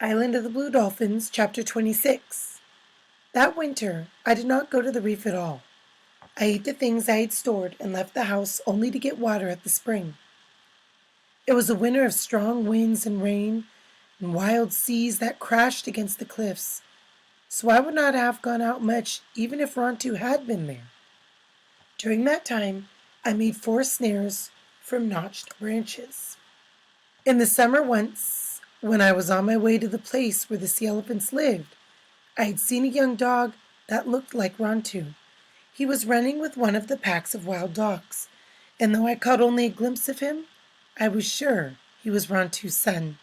Island of the Blue Dolphins, Chapter 26. That winter, I did not go to the reef at all. I ate the things I had stored and left the house only to get water at the spring. It was a winter of strong winds and rain and wild seas that crashed against the cliffs, so I would not have gone out much even if Rontu had been there. During that time, I made 4 snares from notched branches. In the summer once, when I was on my way to the place where the sea elephants lived, I had seen a young dog that looked like Rontu. He was running with one of the packs of wild dogs, and though I caught only a glimpse of him, I was sure he was Rontu's son.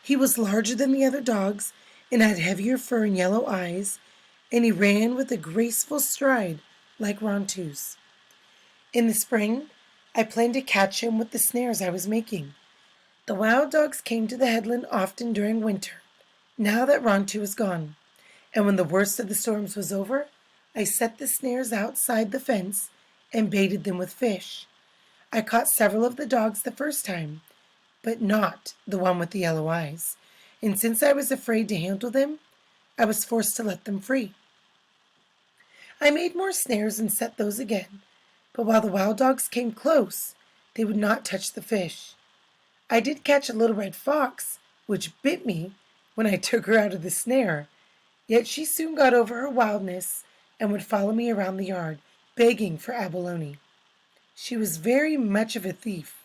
He was larger than the other dogs and had heavier fur and yellow eyes, and he ran with a graceful stride like Rontu's. In the spring, I planned to catch him with the snares I was making. The wild dogs came to the headland often during winter, now that Rontu was gone, and when the worst of the storms was over, I set the snares outside the fence and baited them with fish. I caught several of the dogs the first time, but not the one with the yellow eyes, and since I was afraid to handle them, I was forced to let them free. I made more snares and set those again, but while the wild dogs came close, they would not touch the fish. I did catch a little red fox, which bit me when I took her out of the snare, yet she soon got over her wildness and would follow me around the yard, begging for abalone. She was very much of a thief.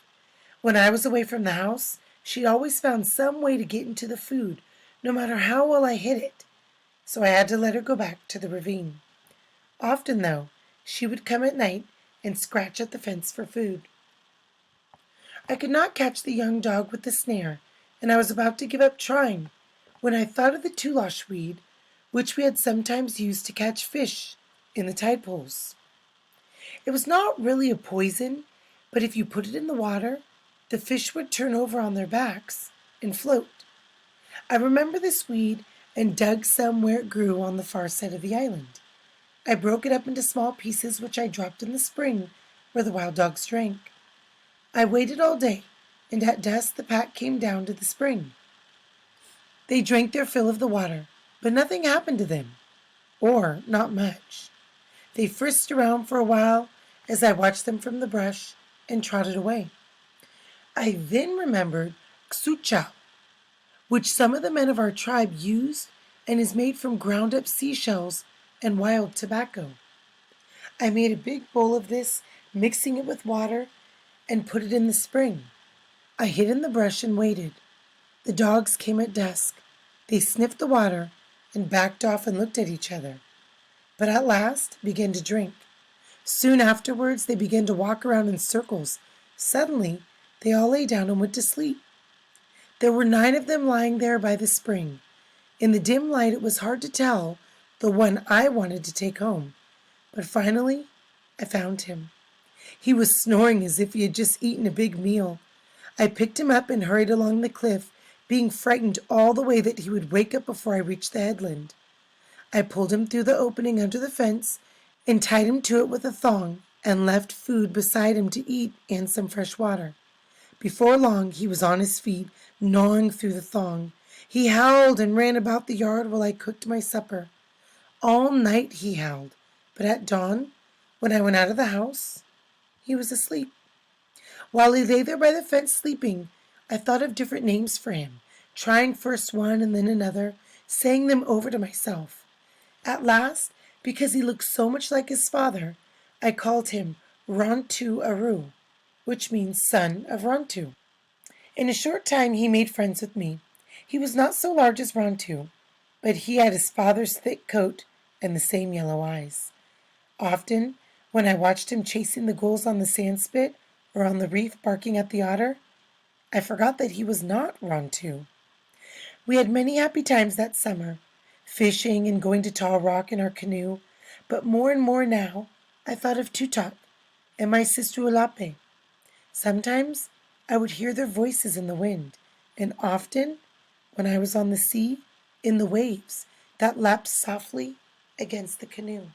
When I was away from the house, she'd always found some way to get into the food, no matter how well I hid it, so I had to let her go back to the ravine. Often, though, she would come at night and scratch at the fence for food. I could not catch the young dog with the snare, and I was about to give up trying, when I thought of the tulash weed, which we had sometimes used to catch fish in the tide pools. It was not really a poison, but if you put it in the water, the fish would turn over on their backs and float. I remember this weed and dug some where it grew on the far side of the island. I broke it up into small pieces which I dropped in the spring where the wild dogs drank. I waited all day, and at dusk the pack came down to the spring. They drank their fill of the water, but nothing happened to them, or not much. They frisked around for a while as I watched them from the brush and trotted away. I then remembered xuchao, which some of the men of our tribe use and is made from ground up seashells and wild tobacco. I made a big bowl of this, mixing it with water, and put it in the spring. I hid in the brush and waited. The dogs came at dusk. They sniffed the water and backed off and looked at each other, but at last began to drink. Soon afterwards they began to walk around in circles. Suddenly they all lay down and went to sleep. There were 9 of them lying there by the spring. In the dim light it was hard to tell the one I wanted to take home, but finally I found him. He was snoring as if he had just eaten a big meal. I picked him up and hurried along the cliff, being frightened all the way that he would wake up before I reached the headland. I pulled him through the opening under the fence and tied him to it with a thong and left food beside him to eat and some fresh water. Before long he was on his feet, gnawing through the thong. He howled and ran about the yard while I cooked my supper. All night he howled, but at dawn, when I went out of the house, he was asleep. While he lay there by the fence sleeping, I thought of different names for him, trying first one and then another, saying them over to myself. At last, because he looked so much like his father, I called him Rontu Aru, which means son of Rontu. In a short time he made friends with me. He was not so large as Rontu, but he had his father's thick coat and the same yellow eyes. Often, when I watched him chasing the gulls on the sand spit or on the reef barking at the otter, I forgot that he was not Rontu. We had many happy times that summer, fishing and going to Tall Rock in our canoe, but more and more now I thought of Tutok and my sister Ulape. Sometimes I would hear their voices in the wind, and often, when I was on the sea, in the waves that lapped softly against the canoe.